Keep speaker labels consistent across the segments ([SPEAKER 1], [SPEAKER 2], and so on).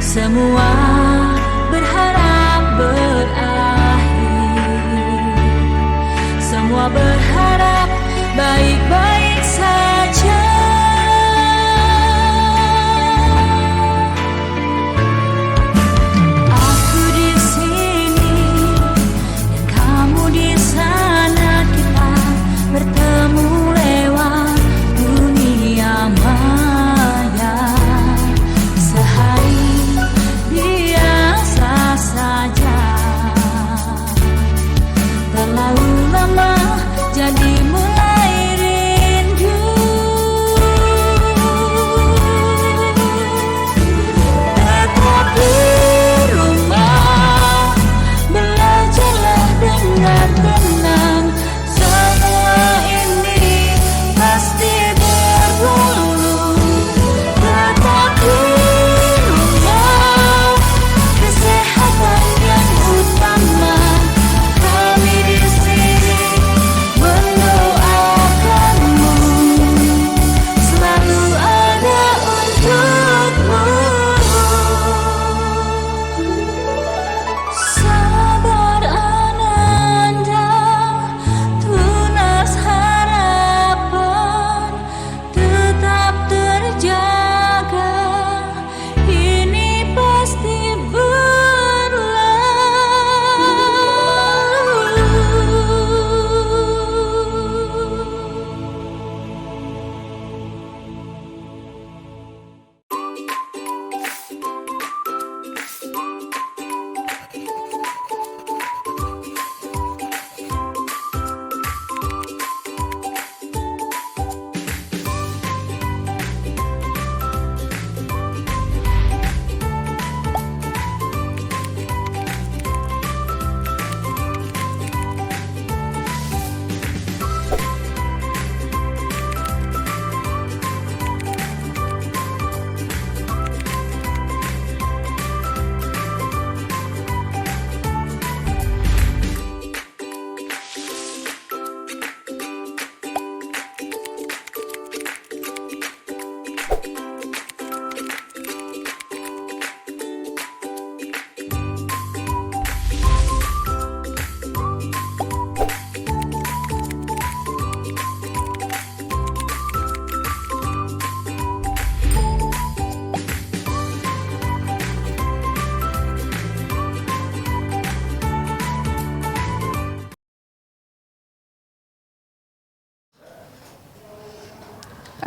[SPEAKER 1] Semua berharap berakhir, semua berharap baik-baik saja. Aku di sini dan kamu di sana, kita bertemu lewat dunia maya. Sehari biasa saja, terlalu lama jadi mulai rindu. Tetap di rumah, belajarlah dengan tenang. Semua ini pasti berlalu. Tetap di rumah, kesehatan yang utama. Kami di sini mendoakanmu, selalu ada untukmu. Sabar Ananda, tunas harapan tetap terjaga. Ini pasti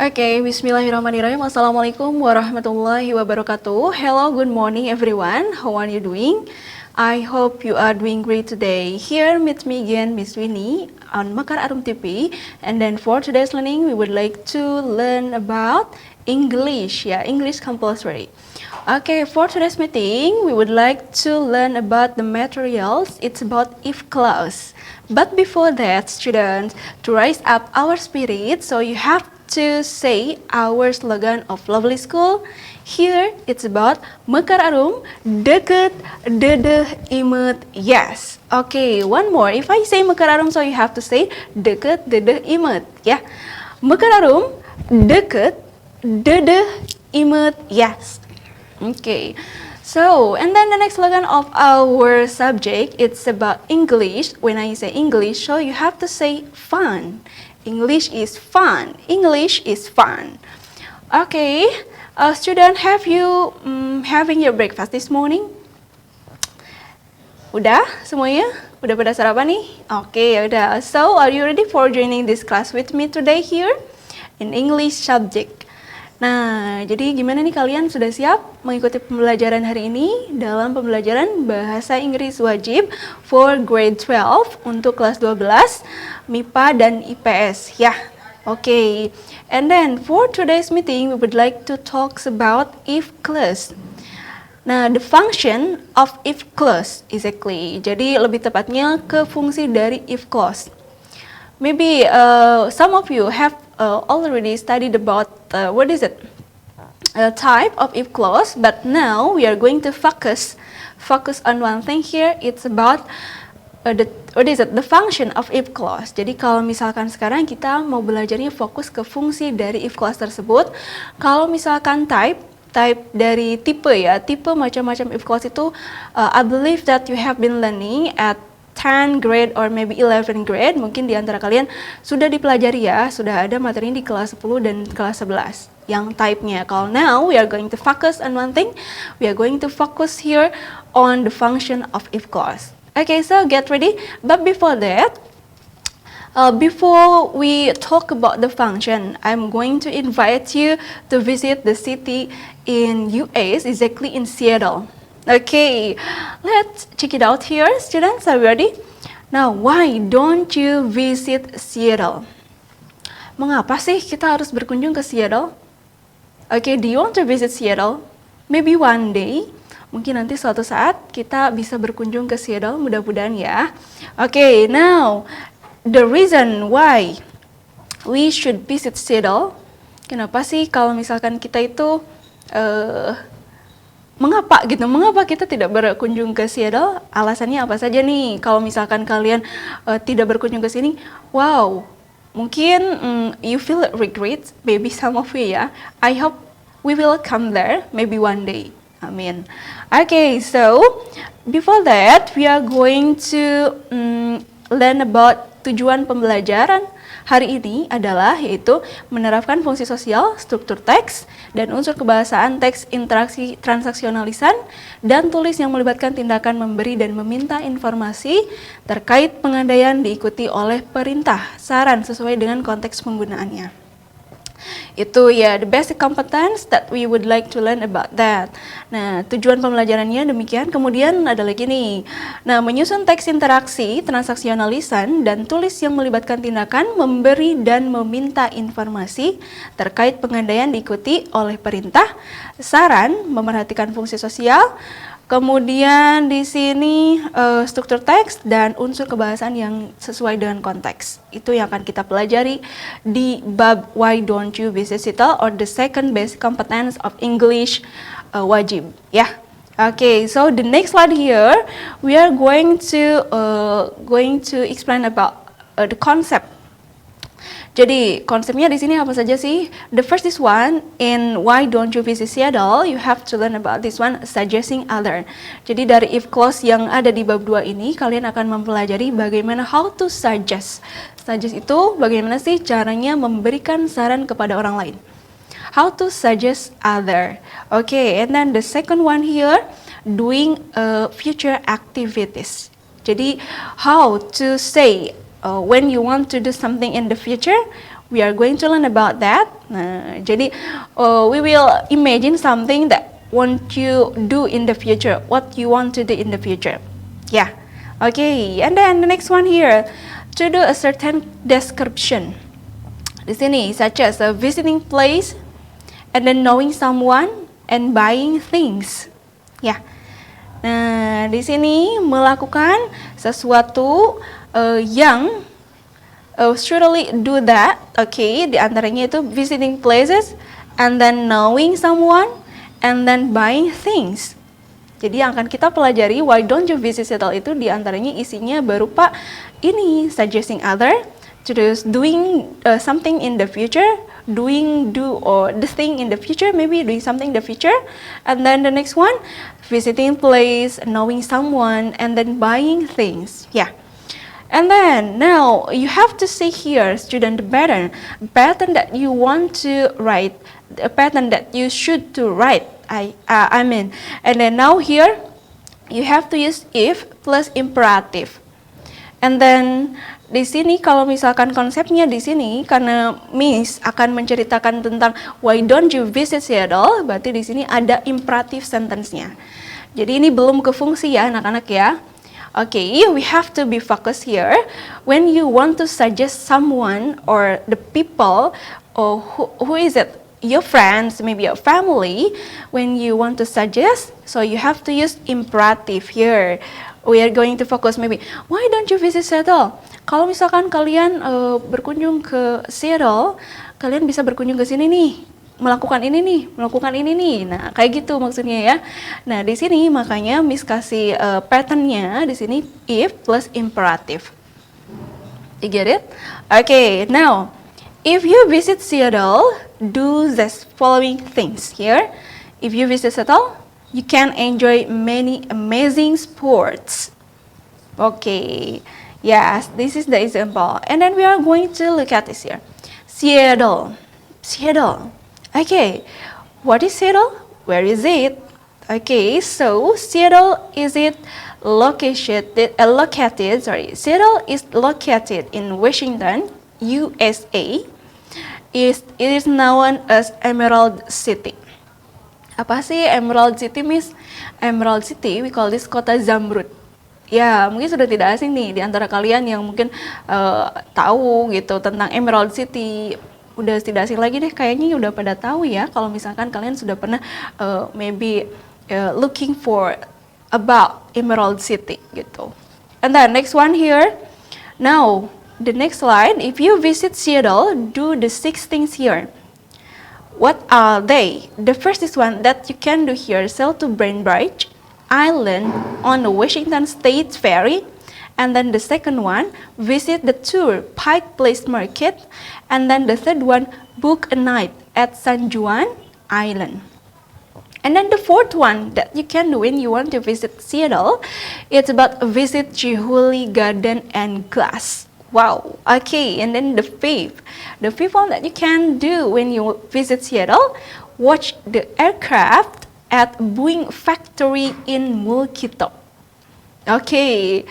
[SPEAKER 2] Okay, bismillahirrahmanirrahim. Assalamualaikum warahmatullahi wabarakatuh. Hello, good morning everyone. How are you doing? I hope you are doing great today. Here meet me again, Miss Winnie on Mekar Arum TV. And then for today's learning, we would like to learn about English. Yeah, English compulsory. Okay, for today's meeting, we would like to learn about the materials. It's about if clause. But before that, students, to raise up our spirit, so you have to say our slogan of lovely school. Here it's about Mekar Arum, deket, dedeh, imet, yes. Okay, one more. If I say Mekar Arum, so you have to say deket, dedeh, imet, yeah. Mekar Arum, deket, dedeh, imet, yes. Okay. So, and then the next slogan of our subject, it's about English. When I say English, so you have to say fun. English is fun. English is fun. Okay, student, have you having your breakfast this morning? Udah semuanya? Udah pada sarapan nih? Oke, ya udah. So, are you ready for joining this class with me today here in English subject? Nah, jadi gimana nih kalian sudah siap mengikuti pembelajaran hari ini dalam pembelajaran Bahasa Inggris Wajib for grade 12 untuk kelas 12 MIPA dan IPS ya. Okay. And then for today's meeting we would like to talk about if clause. Nah, the function of if clause exactly. Jadi lebih tepatnya ke fungsi dari if clause. Maybe some of you have already studied about what is it? A type of if clause, but now we are going to focus on one thing here. It's about the function of if clause. Jadi kalau misalkan sekarang kita mau belajarnya fokus ke fungsi dari if clause tersebut. Kalau misalkan type type dari tipe ya. Tipe macam-macam if clause itu I believe that you have been learning at 10 grade or maybe 11 grade. Mungkin di antara kalian sudah dipelajari ya, sudah ada materi di kelas 10 dan kelas 11 yang type-nya. Kalau now we are going to focus on one thing. We are going to focus here on the function of if clause. Okay, so get ready. But before that, before we talk about the function, I'm going to invite you to visit the city in US, exactly in Seattle. Okay, let's check it out here. Students, are you ready? Now, why don't you visit Seattle? Mengapa sih kita harus berkunjung ke Seattle? Okay, do you want to visit Seattle? Maybe one day. Mungkin nanti suatu saat kita bisa berkunjung ke Seattle, mudah-mudahan ya. Okay, now the reason why we should visit Seattle, kenapa sih kalau misalkan kita itu mengapa kita tidak berkunjung ke Seattle? Alasannya apa saja nih? Kalau misalkan kalian tidak berkunjung ke sini, wow, mungkin you feel regret, maybe some of you ya. I hope we will come there, maybe one day. Amin. Okay, so before that, we are going to learn about tujuan pembelajaran hari ini adalah yaitu menerapkan fungsi sosial, struktur teks, dan unsur kebahasaan teks interaksi transaksionalisan dan tulis yang melibatkan tindakan memberi dan meminta informasi terkait pengandaian diikuti oleh perintah, saran sesuai dengan konteks penggunaannya. Itu ya, the basic competence that we would like to learn about that. Nah, tujuan pembelajarannya demikian. Kemudian ada lagi nih. Nah, menyusun teks interaksi, transaksionalisan, dan tulis yang melibatkan tindakan memberi dan meminta informasi terkait pengandaian diikuti oleh perintah, saran, memerhatikan fungsi sosial. Kemudian di sini struktur teks dan unsur kebahasaan yang sesuai dengan konteks. Itu yang akan kita pelajari di bab Why Don't You Visit Seattle or the second basic competence of English wajib. Ya. Okay, so the next slide here we are going to explain about the concept. Jadi konsepnya di sini apa saja sih? The first is one, in Why Don't You Visit Seattle, you have to learn about this one, suggesting other. Jadi dari if clause yang ada di bab 2 ini, kalian akan mempelajari bagaimana how to suggest. Suggest itu bagaimana sih caranya memberikan saran kepada orang lain. How to suggest other. Okay, and then the second one here, doing future activities. Jadi how to say when you want to do something in the future, we are going to learn about that. Nah, jadi we will imagine something that want you do in the future, what you want to do in the future. Yeah, okay. And then the next one here, to do a certain description. Di sini, such as a visiting place, and then knowing someone, and buying things. Ya. Nah, di sini melakukan sesuatu yang surely do that, okay, di antaranya itu visiting places, and then knowing someone, and then buying things. Jadi yang akan kita pelajari Why Don't You Visit Seattle itu di antaranya isinya berupa ini, suggesting other, terus doing something in the future, do the thing in the future, maybe doing something in the future, and then the next one, visiting place, knowing someone, and then buying things. Yeah. And then now you have to see here, student, the pattern that you want to write, the pattern that you should to write. I mean, and then now here you have to use if plus imperative. And then di sini kalau misalkan konsepnya di sini karena Miss akan menceritakan tentang why don't you visit Seattle, berarti di sini ada imperative sentence-nya. Jadi ini belum ke fungsi ya anak-anak ya. Okay, we have to be focused here. When you want to suggest someone or the people, or who is it? Your friends, maybe your family. When you want to suggest, so you have to use imperative here. We are going to focus maybe, why don't you visit Seattle? Kalau misalkan kalian berkunjung ke Seattle, kalian bisa berkunjung ke sini nih. Melakukan ini nih. Nah, kayak gitu maksudnya ya. Nah, di sini makanya Miss kasih patternnya di sini if plus imperative. You get it? Okay, now if you visit Seattle, do the following things here. If you visit Seattle, you can enjoy many amazing sports. Okay, yes, this is the example. And then we are going to look at this here. Seattle. Seattle. Okay, what is Seattle? Where is it? Okay, so Seattle Seattle is located in Washington, USA. It is known as Emerald City. Apa sih Emerald City, Miss? Emerald City, we call this kota Zamrud. Ya, mungkin sudah tidak asing nih di antara kalian yang mungkin tahu gitu tentang Emerald City. Udah tidak asing lagi deh, kayaknya udah pada tahu ya kalau misalkan kalian sudah pernah maybe looking for about Emerald City gitu. And then next one here. Now, the next slide, if you visit Seattle, do the 6 things here. What are they? The first is one that you can do here, sail to Bridge Island on the Washington State Ferry. And then the second one, visit the tour Pike Place Market. And then the third one, book a night at San Juan Island. And then the fourth one that you can do when you want to visit Seattle, it's about visit Chihuly Garden and Glass. Wow, okay, and then the fifth one that you can do when you visit Seattle, watch the aircraft at Boeing factory in Mulkito. Okay,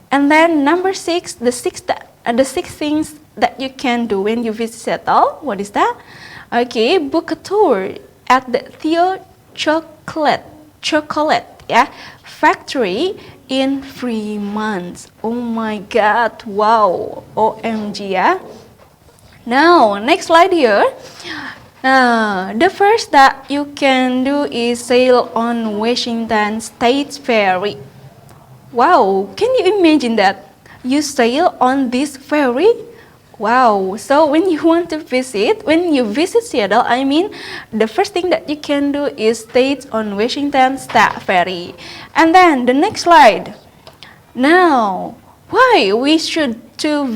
[SPEAKER 2] and then number 6, the six things that you can do when you visit Seattle. What is that? Okay, book a tour at the Theo Chocolate factory in Fremont. Oh my God, wow, OMG ya. Now, next slide here. The first that you can do is sail on Washington State Ferry. Wow, can you imagine that? You sail on this ferry? Wow, so when you visit Seattle, I mean, the first thing that you can do is stay on Washington State Ferry. And then the next slide. Now, why we should do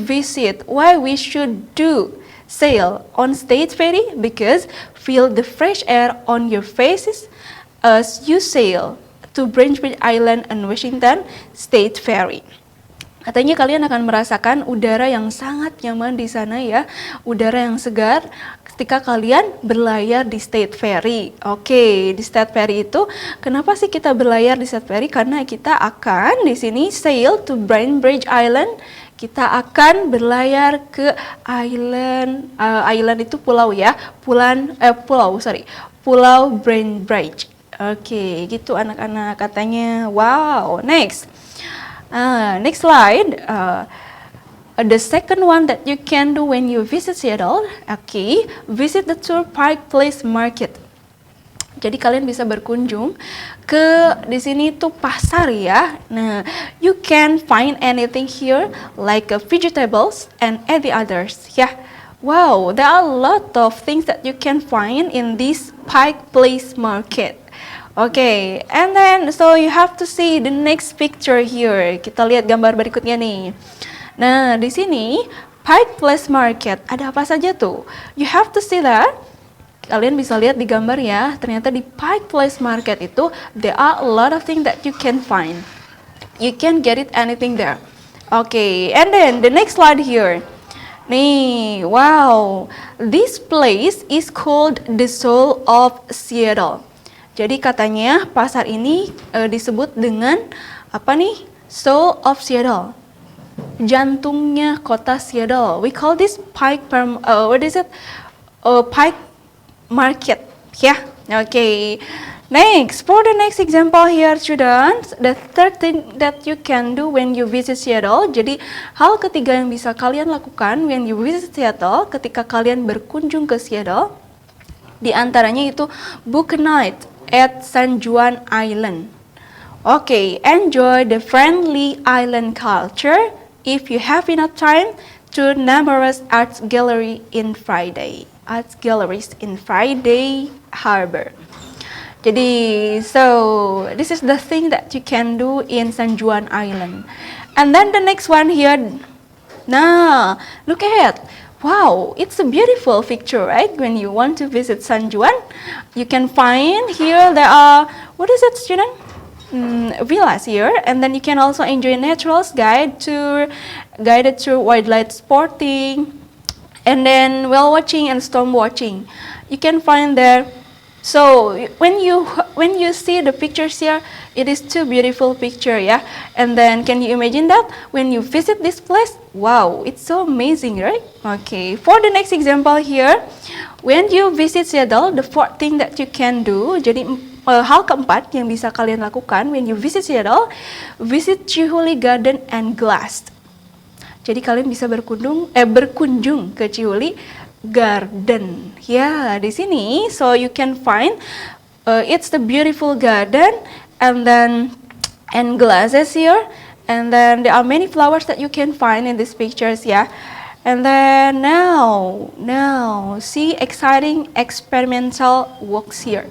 [SPEAKER 2] sail on State Ferry? Because feel the fresh air on your faces as you sail to Bridge Island and Washington State Ferry. Katanya kalian akan merasakan udara yang sangat nyaman di sana ya, udara yang segar ketika kalian berlayar di State Ferry. Oke, di State Ferry itu kenapa sih kita berlayar di State Ferry? Karena kita akan di sini sail to Bridge Island. Kita akan berlayar ke island itu pulau ya, Pulau Bridge. Oke, gitu anak-anak katanya. Wow, next slide. The second one that you can do when you visit Seattle, okay, visit the tour Pike Place Market. Jadi kalian bisa berkunjung ke di sini tuh pasar ya. Nah, you can find anything here like vegetables and any others. Yeah. Wow, there are a lot of things that you can find in this Pike Place Market. Okay, and then so you have to see the next picture here. Kita lihat gambar berikutnya nih. Nah, di sini Pike Place Market ada apa saja tuh? You have to see that. Kalian bisa lihat di gambar ya. Ternyata di Pike Place Market itu there are a lot of things that you can find. You can get it anything there. Okay, and then the next slide here. Nih, wow. This place is called the Soul of Seattle. Jadi katanya pasar ini disebut dengan apa nih? Soul of Seattle. Jantungnya kota Seattle. We call this Pike Pike Market. Yeah. Okay. Next, for the next example here, students, the third thing that you can do when you visit Seattle. Jadi hal ketiga yang bisa kalian lakukan when you visit Seattle, ketika kalian berkunjung ke Seattle, di antaranya itu book a night at San Juan Island. Okay, enjoy the friendly island culture. If you have enough time, to numerous arts galleries in Friday Harbor. Jadi, so this is the thing that you can do in San Juan Island. And then the next one here. Nah, look at Wow, it's a beautiful picture, right? When you want to visit San Juan, you can find here there are, what is it, student? Villas here, and then you can also enjoy naturals guide tour, guided tour, wildlife sporting, and then whale watching and storm watching. You can find there. So when you see the pictures here, it is two beautiful picture, yeah. And then can you imagine that when you visit this place? Wow, it's so amazing, right? Okay, for the next example here, when you visit Seattle, the fourth thing that you can do. Jadi hal keempat yang bisa kalian lakukan when you visit Seattle, visit Chihuly Garden and Glass. Jadi kalian bisa berkunjung ke Chihuly Garden. Ya, di sini so you can find it's the beautiful garden and glasses here, and then there are many flowers that you can find in these pictures, yeah. And then now see exciting experimental walks here.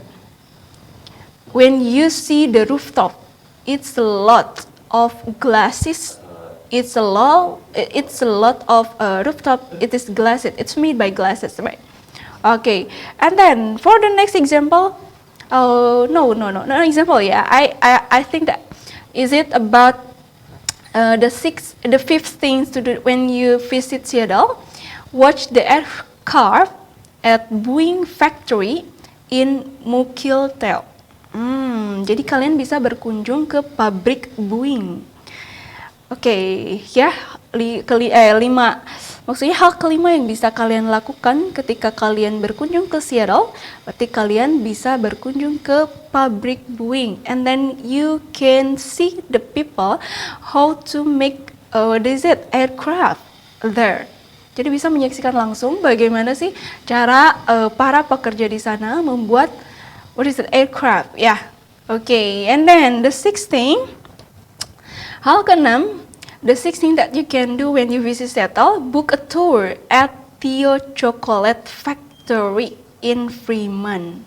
[SPEAKER 2] When you see the rooftop, it's a lot of glasses. It's a lot of rooftop. It is glasses. It's made by glasses, right? Okay. And then for the next example, no example. Yeah, I think that is it about the fifth things to do when you visit Seattle. Watch the aircraft at Boeing factory in Mukilteo. Jadi kalian bisa berkunjung ke pabrik Boeing. Oke, ya, lima. Maksudnya hal kelima yang bisa kalian lakukan ketika kalian berkunjung ke Seattle, berarti kalian bisa berkunjung ke pabrik Boeing, and then you can see the people how to make aircraft there. Jadi bisa menyaksikan langsung bagaimana sih cara para pekerja di sana membuat aircraft, ya. Okay, and then the sixth thing, hal keenam, the sixth thing that you can do when you visit Seattle, book a tour at Theo Chocolate Factory in Fremont.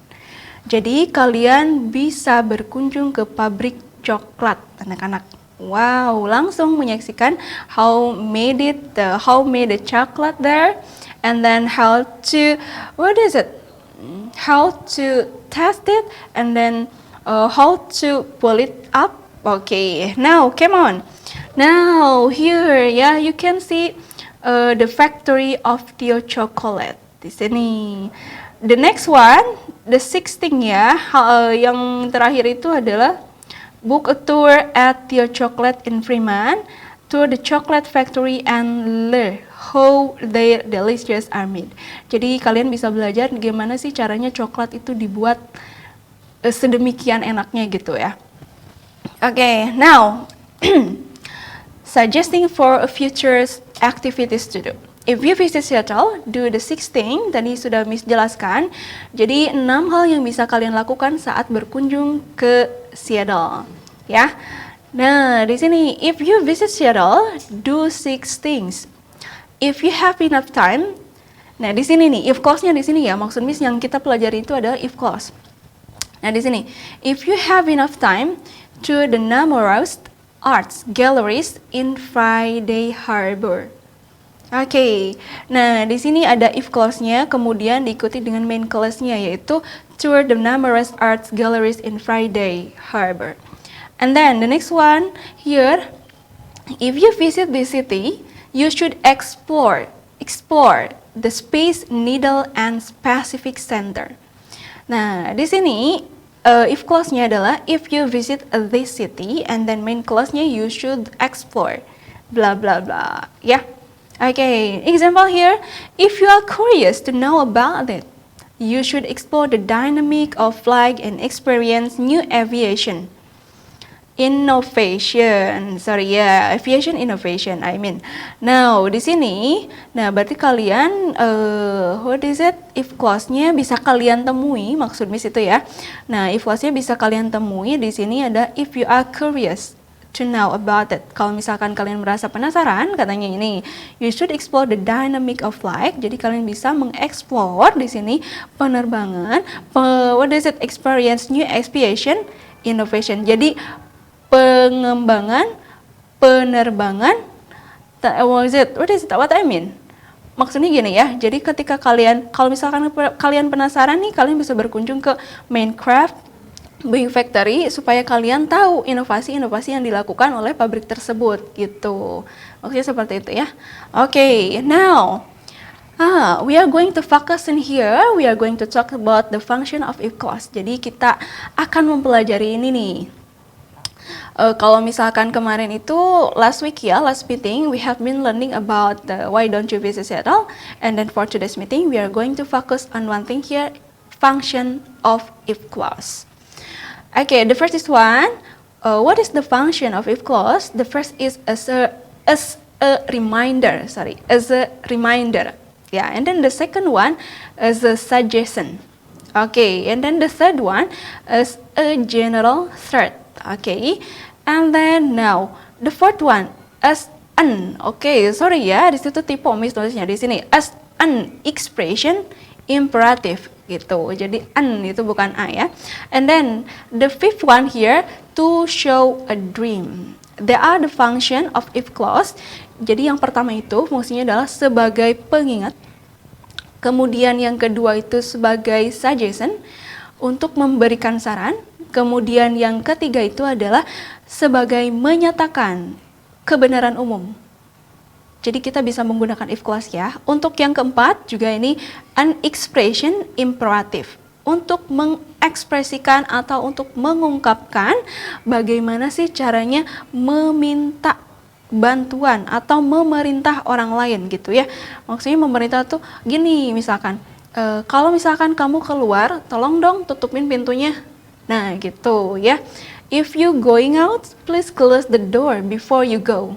[SPEAKER 2] Jadi kalian bisa berkunjung ke pabrik coklat, anak-anak. Wow, langsung menyaksikan how made the chocolate there, and then how to test it, and then how to pull it up. Okay, now come on. Now here, yeah, you can see the factory of Theo Chocolate di sini. The next one, the sixth thing ya, yang terakhir itu adalah book a tour at Theo Chocolate in Fremont, tour the chocolate factory and learn how their delicious are made. Jadi kalian bisa belajar gimana sih caranya coklat itu dibuat sedemikian enaknya gitu ya. Okay, now suggesting for a future activities to do. If you visit Seattle, do the sixth thing tadi sudah Miss jelaskan. Jadi 6 hal yang bisa kalian lakukan saat berkunjung ke Seattle, ya. Nah, di sini if you visit Seattle, do 6 things. If you have enough time. Nah, di sini nih, if clause-nya di sini ya. Maksud Miss yang kita pelajari itu adalah if clause. Nah, di sini, if you have enough time to the numerous arts galleries in Friday Harbor. Oke, nah di sini ada if clause-nya, kemudian diikuti dengan main clause-nya yaitu tour the numerous arts galleries in Friday Harbor. And then the next one here, if you visit this city, you should explore the Space Needle and Pacific Center. Nah, di sini if clause-nya adalah if you visit this city, and then main clause-nya you should explore blah blah blah, ya. Okay, example here, if you are curious to know about it, you should explore the dynamic of flight and experience new aviation innovation. Aviation innovation, I mean. Now, di sini, nah berarti kalian, if clause-nya bisa kalian temui, maksud Miss itu ya. Nah, if clause-nya bisa kalian temui, di sini ada if you are curious to know about it. Kalau misalkan kalian merasa penasaran, katanya ini, you should explore the dynamic of flight. Jadi kalian bisa mengeksplor di sini penerbangan, experience new aviation innovation. Jadi pengembangan penerbangan, what I mean? Maksudnya gini ya, jadi ketika kalau misalkan kalian penasaran nih, kalian bisa berkunjung ke Minecraft Bing Factory supaya kalian tahu inovasi-inovasi yang dilakukan oleh pabrik tersebut gitu. Maksudnya seperti itu ya. Oke, now we are going to focus in here. We are going to talk about the function of if clause. Jadi kita akan mempelajari ini nih. Kalau misalkan kemarin itu last meeting, we have been learning about the why don't you visit Seattle, and then for today's meeting, we are going to focus on one thing here, function of if clause. Okay, the first is one. What is the function of if clause? The first is as a reminder. Yeah, and then the second one is a suggestion. Okay, and then the third one is a general threat. Okay, and then now the fourth one as an. Okay, sorry ya, di situ typo tulisnya di sini as an expression imperative gitu. Jadi an itu bukan a ya. And then the fifth one here to show a dream. There are the function of if clause. Jadi yang pertama itu fungsinya adalah sebagai pengingat. Kemudian yang kedua itu sebagai suggestion untuk memberikan saran. Kemudian yang ketiga itu adalah sebagai menyatakan kebenaran umum. Jadi kita bisa menggunakan if clause ya. Untuk yang keempat juga ini an expression imperative. Untuk mengekspresikan atau untuk mengungkapkan bagaimana sih caranya meminta bantuan atau memerintah orang lain gitu ya. Maksudnya memerintah tuh gini misalkan, kalau misalkan kamu keluar, tolong dong tutupin pintunya. Nah gitu ya. If you going out, please close the door before you go.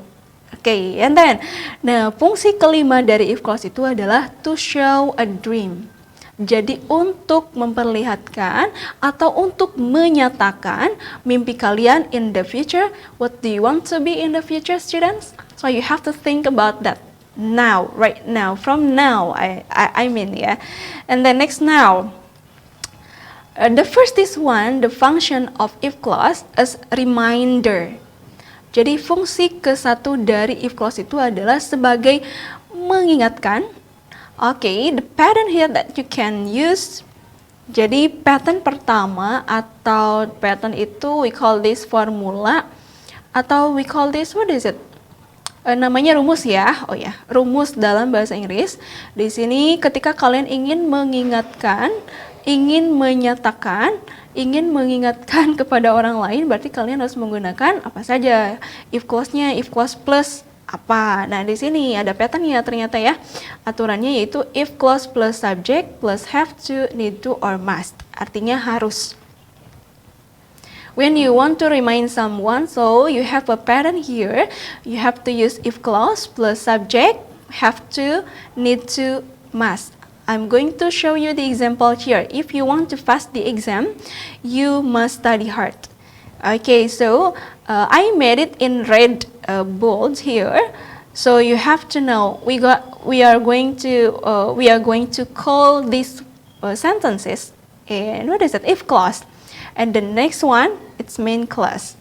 [SPEAKER 2] Okay, and then, nah fungsi kelima dari if clause itu adalah to show a dream. Jadi untuk memperlihatkan atau untuk menyatakan mimpi kalian in the future. What do you want to be in the future, students? So you have to think about that now, right now, from now. I mean ya. And then next now. The first is one, the function of if clause is reminder. Jadi fungsi ke-1 dari if clause itu adalah sebagai mengingatkan. Okay, the pattern here that you can use. Jadi pattern pertama atau pattern itu we call this formula atau we call this what is it? Namanya rumus ya. Oh ya, rumus dalam bahasa Inggris. Di sini ketika kalian ingin mengingatkan, ingin menyatakan, ingin mengingatkan kepada orang lain, berarti kalian harus menggunakan apa saja? If clause-nya, if clause plus apa? Nah, di sini ada patternnya ternyata ya. Aturannya yaitu if clause plus subject plus have to, need to, or must. Artinya harus. When you want to remind someone, so you have a pattern here. You have to use if clause plus subject, have to, need to, must. I'm going to show you the example here. If you want to pass the exam, you must study hard. Okay, so I made it in red bold here. So you have to know we are going to call these sentences in what is it? If clause. And the next one it's main clause.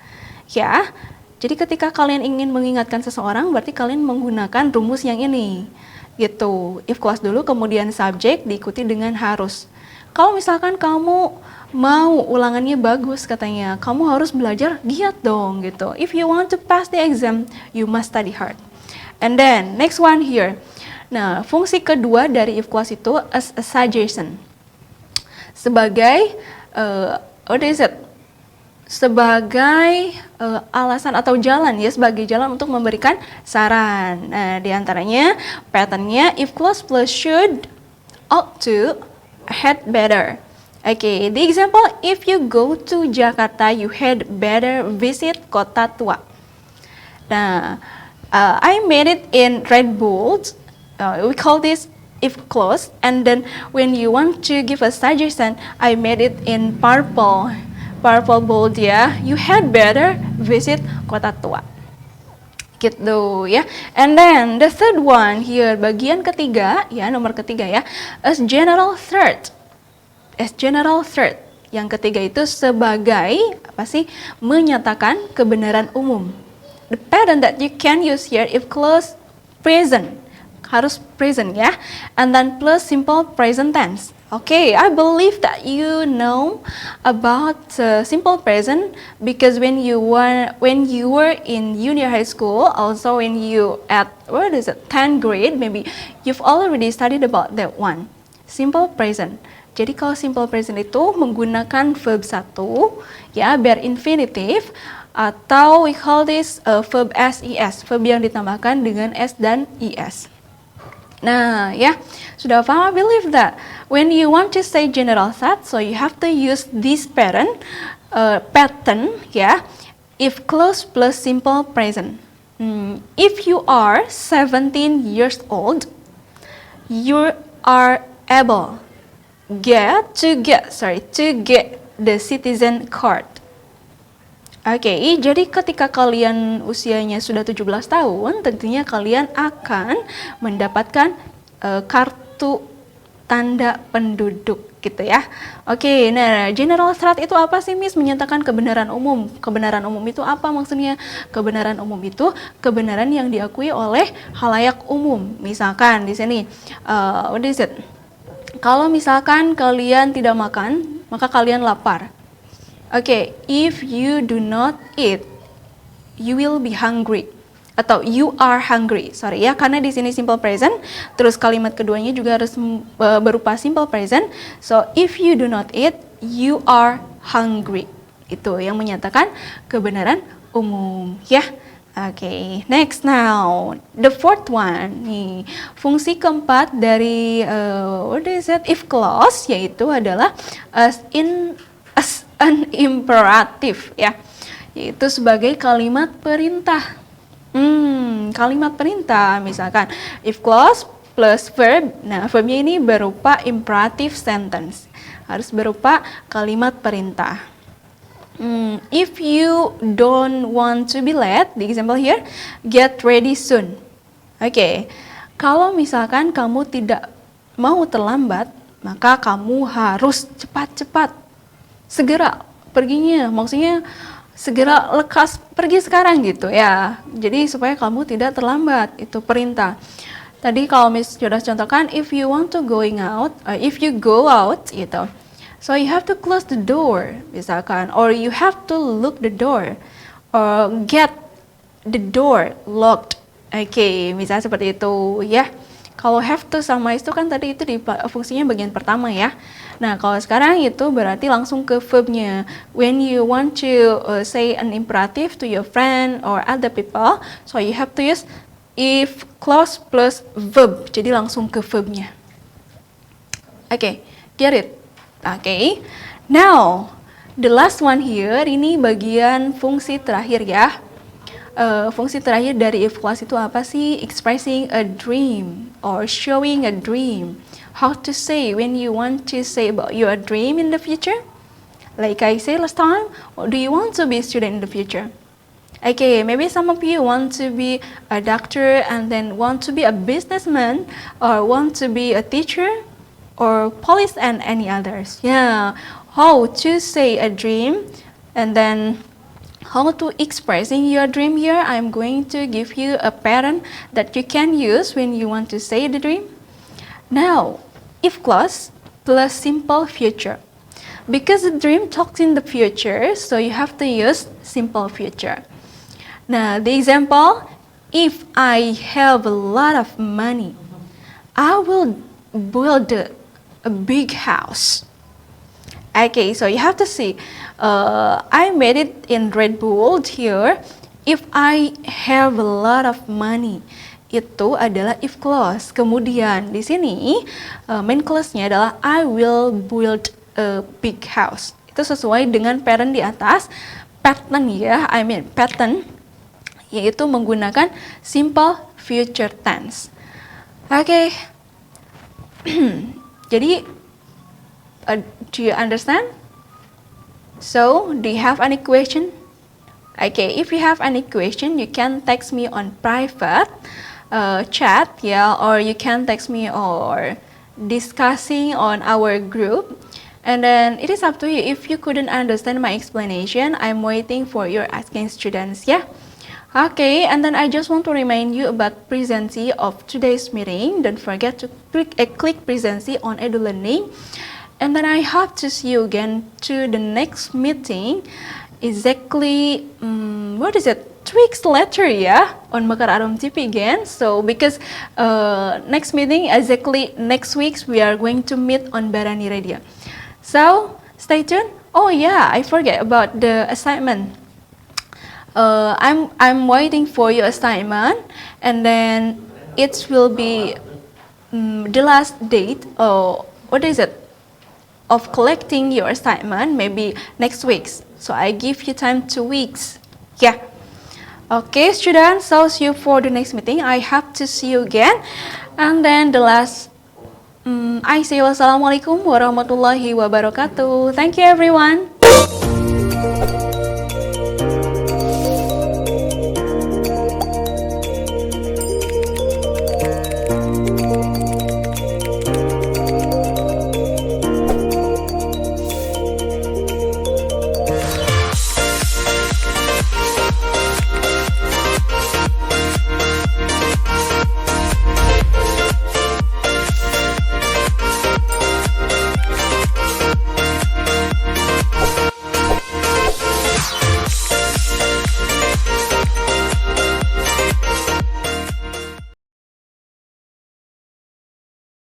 [SPEAKER 2] Ya. Jadi ketika kalian ingin mengingatkan seseorang berarti kalian menggunakan rumus yang ini. Gitu. If clause dulu kemudian subject diikuti dengan harus. Kalau misalkan kamu mau ulangannya bagus katanya, kamu harus belajar giat dong gitu. If you want to pass the exam, you must study hard. And then next one here. Nah, fungsi kedua dari if clause itu as a suggestion. Sebagai what is it? Sebagai alasan atau jalan ya, sebagai jalan untuk memberikan saran. Nah, diantaranya patternnya if clause plus should, ought to, had better. Okay, the example, if you go to Jakarta, you had better visit Kota Tua. Nah, I made it in red bold. We call this if clause. And then when you want to give a suggestion, I made it in purple bold ya. You had better visit Kota Tua. Gitu ya. And then the third one here, bagian ketiga ya, nomor ketiga ya, as general threat. As general threat. Yang ketiga itu sebagai apa sih? Menyatakan kebenaran umum. The pattern that you can use here if clause present. harus present ya. And then plus simple present tense. Okay, I believe that you know about simple present because when you were in junior high school, also when you at 10th grade, maybe you've already studied about that one. Simple present. Jadi kalau simple present itu menggunakan verb satu, ya, biar infinitive, atau we call this verb SES, verb yang ditambahkan dengan S dan ES. Nah, ya, sudah paham? I believe that when you want to say general thought, so you have to use this pattern, ya, if clause plus simple present. If you are 17 years old, you are able to get the citizen card. Oke, jadi ketika kalian usianya sudah 17 tahun, tentunya kalian akan mendapatkan kartu tanda penduduk gitu ya. Oke, nah general threat itu apa sih, Miss? Menyatakan kebenaran umum. Kebenaran umum itu apa maksudnya? Kebenaran umum itu kebenaran yang diakui oleh khalayak umum. Misalkan di sini, what is it? Kalau misalkan kalian tidak makan, maka kalian lapar. Oke, if you do not eat, you will be hungry. Atau you are hungry. Sorry ya, karena di sini simple present. Terus kalimat keduanya juga harus berupa simple present. So, if you do not eat, you are hungry. Itu yang menyatakan kebenaran umum ya. Oke, next now. The fourth one. Nih, fungsi keempat dari what is it? If clause, yaitu adalah as an imperative ya, yaitu sebagai kalimat perintah. Kalimat perintah, misalkan if clause plus verb, nah verbnya ini berupa imperative sentence, harus berupa kalimat perintah. If you don't want to be late, the example here, get ready soon. Oke, kalau misalkan kamu tidak mau terlambat, maka kamu harus cepat-cepat segera perginya, maksudnya segera lekas pergi sekarang gitu ya. Jadi supaya kamu tidak terlambat, itu perintah. Tadi kalau Miss sudah contohkan, if you want to going out, if you go out gitu. So you have to close the door misalkan, or you have to lock the door, or get the door locked. Oke, misalnya seperti itu ya. Kalau have to sama itu kan tadi itu di fungsinya bagian pertama ya. Nah, kalau sekarang itu berarti langsung ke verbnya. When you want to say an imperative to your friend or other people, so you have to use if clause plus verb. Jadi langsung ke verbnya. Oke, get it? Oke. Now, the last one here, ini bagian fungsi terakhir ya. Fungsi terakhir dari if clause itu apa sih? Expressing a dream or showing a dream. How to say when you want to say about your dream in the future? Like I said last time, do you want to be a student in the future? Okay, maybe some of you want to be a doctor and then want to be a businessman or want to be a teacher or police and any others. Yeah, how to say a dream and then how to expressing your dream here. I'm going to give you a pattern that you can use when you want to say the dream. Now, if clause plus simple future. Because the dream talks in the future, so you have to use simple future. Now, the example, if I have a lot of money, I will build a big house. Okay, so you have to see, I made it in red bold here. If I have a lot of money, itu adalah if clause. Kemudian di sini main clause-nya adalah I will build a big house. Itu sesuai dengan pattern di atas. Pattern ya, pattern, yaitu menggunakan simple future tense. Oke. Jadi do you understand? So, do you have any question? Okay, if you have any question, you can text me on private chat, yeah, or you can text me or discussing on our group. And then it is up to you. If you couldn't understand my explanation, I'm waiting for your asking students, yeah. Okay, and then I just want to remind you about presency of today's meeting. Don't forget to click presency on Edu Learning. And then I hope to see you again to the next meeting. Exactly, what is it? 2 weeks later, yeah, on Mekar Arum TV again. So because next meeting exactly next week we are going to meet on Barani Radio. So stay tuned. Oh yeah, I forget about the assignment. I'm waiting for your assignment, and then it will be the last date. What is it? Of collecting your assignment, maybe next week. So I give you time 2 weeks. Yeah. Okay, students. So see you for the next meeting. I hope to see you again. And then the last, I say wassalamualaikum warahmatullahi wabarakatuh. Thank you, everyone.